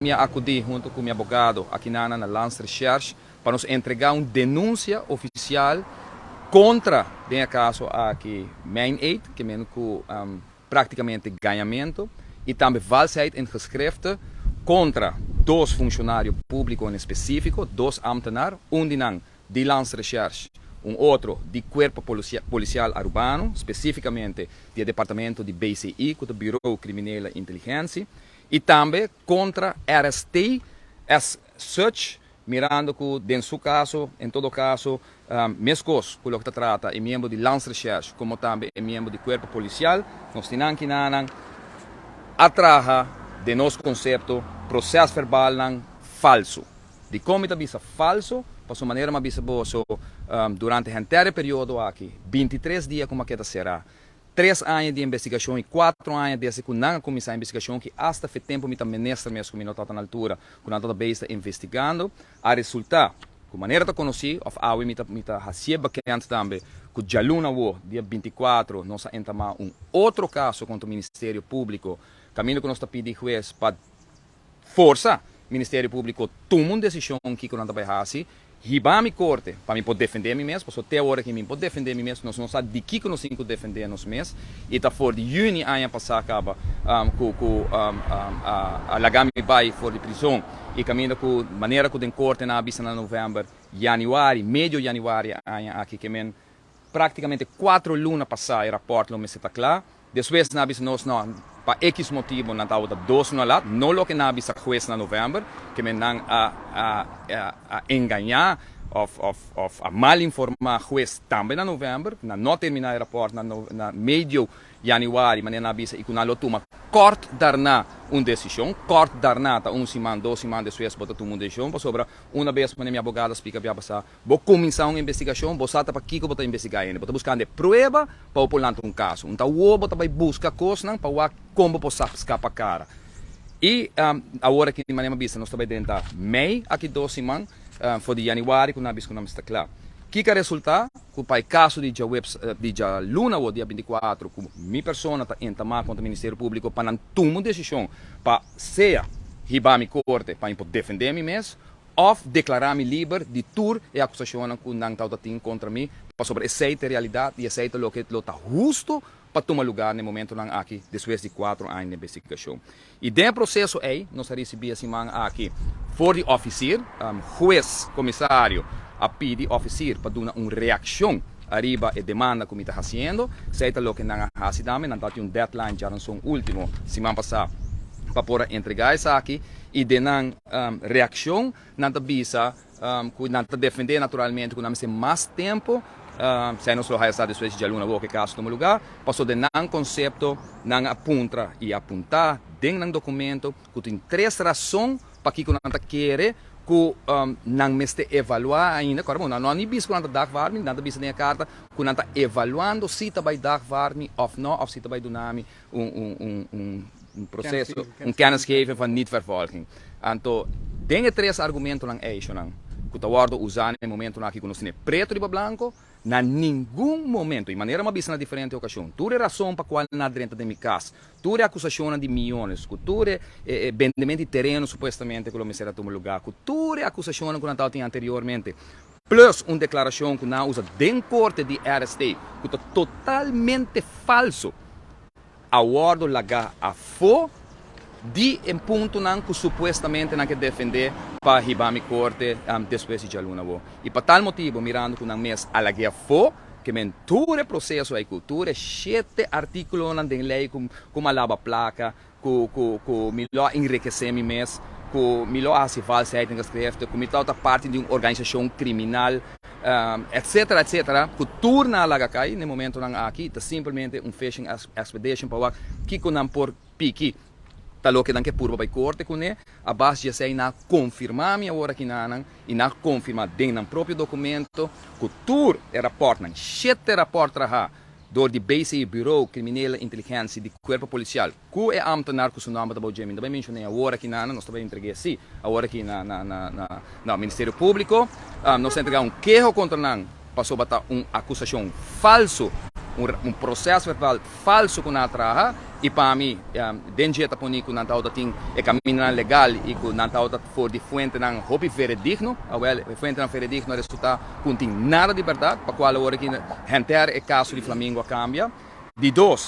me acudi junto com meu advogado aqui na Lance Recherche para nos entregar uma denúncia oficial contra, bem caso aqui, Main Aid, que menos praticamente ganhamento, e também valsheid em geschriften contra dois funcionários públicos em específico, dois ambtenaren, de Lance Recherche, outro de Corpo Policial Urbano, especificamente do Departamento de BCI, do Bureau Criminal e Inteligência, e também contra RST, as such, mirando que, em seu caso, em todo caso, mescos, com o que trata, é membro de Lance Recherche, como também é membro do Corpo Policial, nós temos que atraja de nosso conceito processo verbal falso. De como está bisa falso, para sua maneira mais bisa boa, durante o inteiro período aqui, 23 dias como que será, 3 anos de investigação e 4 anos desde que não começou a investigação, que até o tempo me também ministra mesmo, que me está na altura, que não está investigando, a resultar, com maneira de conhecer, ou me está recebendo quente também, que já luna dia 24, nós entramos outro caso contra o Ministério Público, caminho que nós está pedindo juiz para força Ministério Público toma uma decisão que não vai fazer, riba a corte para me poder defender a mim mesmo, porque até a hora que me pode defender a mim mesmo, nós não sabemos de que nós temos que defender nós mesmos, e está fora de junho ano passado acaba a lagami vai fora de prisão, e caminho com maneira que o corte na avisa na novembro, januário, meio januário aqui que men praticamente 4 lunas passadas o rapporto não me está claro, depois na avisa nós não para X motivo não estava dois no lado, não lo que na avisa juiz na novembro, que me não a enganar a mal informar juiz também na novembro, não terminar o rapporto na meio januário, mas na avisa e que não toma corte darna uma decisão, corte darna tá semana, 2 semanas depois bota tomar uma decisão, para sobre uma vez quando minha advogada explica para passar, vou começar uma investigação, vou saber para que vou investigar ainda, vou buscar prova para o pular um caso, então o vou vai buscar coisas para como possa escapar cara. E a hora que maneira vista nós também dentro mei aqui 2 semanas, foi de januário que não está claro. Que resulta que para o caso de luna ou dia 24, que minha pessoa está entamada contra o Ministério Público para não tomar uma decisão para ser ribar minha corte para poder defender mim mesmo, ou declarar-me livre de tudo e acusação que não está contra mim, para sobre aceitar a realidade e aceitar o que está justo para tomar lugar no momento aqui, depois de 4 anos de investigação. E dentro do processo aí, nós recebemos aqui, for de oficial, juiz, comissário, a pedir oficial para dar uma reação arriba a demanda que está fazendo, seita o que não está fazendo, não tem um deadline, já não são último, semana passada, para poder entregar isso aqui, e de não reação, não está bisa, que não está defender naturalmente, que não tem mais tempo, se não só está depois de aluna que caso no lugar, passou de não conceito, não apunta e apontar dentro do documento, que tem 3 razões para que não quer que não me está evaluar ainda, não é bis que não está dar varmi, não está bis nem a carta, que não está evaluando se está vai dar varmi ou não, ou se está vai dar processo, kennisgeving van niet-vervolging. Então, dengue 3 argumentos não é isso, que está usando no momento que nós temos preto e branco, na nenhum momento, de maneira uma vista na diferente ocasião, tu é razão para qual não dentro de minha casa, tu é acusação de milhões, tu é vendimento de terreno supostamente que o Ministério toma lugar, tu é acusação que não estava anteriormente, plus uma declaração que não usa dentro corte de RST, que está totalmente falso, a ordem lagar a fo de em ponto não que supostamente não quer defender para ribar mi corte depois de aluna bo. E por tal motivo, mirando que não mês alaguea fo, que mentura processo aí cultura, 7 artículos na lei como a lava placa, que melhor enriquecer mi mês, que melhor se falsidade em escrever, que melhor parte de uma organização criminal, etc, etc, que turna a laga cai, no momento não aqui, está simplesmente um fishing expedition para que não por pique talo que danke purba by corte kune a base já sei na confirmar minha hora que nanan e na confirmar dentro do próprio documento que tur é rapport nan 7 rapport traha door de BCI Bureau Criminele Inteligência de Corpo Policial que é ambtenaar que seu nome da Bojemi também mencionei a hora que nanan nós também entreguei sim a hora que na Ministério Público nós entregar queijo contra nan passou bater uma acusação falso um processo verbal falso com a traha e para mim den jeito para mim que não está tem é caminho legal e que não está for de fuente não hobby veredigno awel fuente não veredigno resulta com tem nada de verdade para qual hora que gente é caso de Flamengo cambia de dois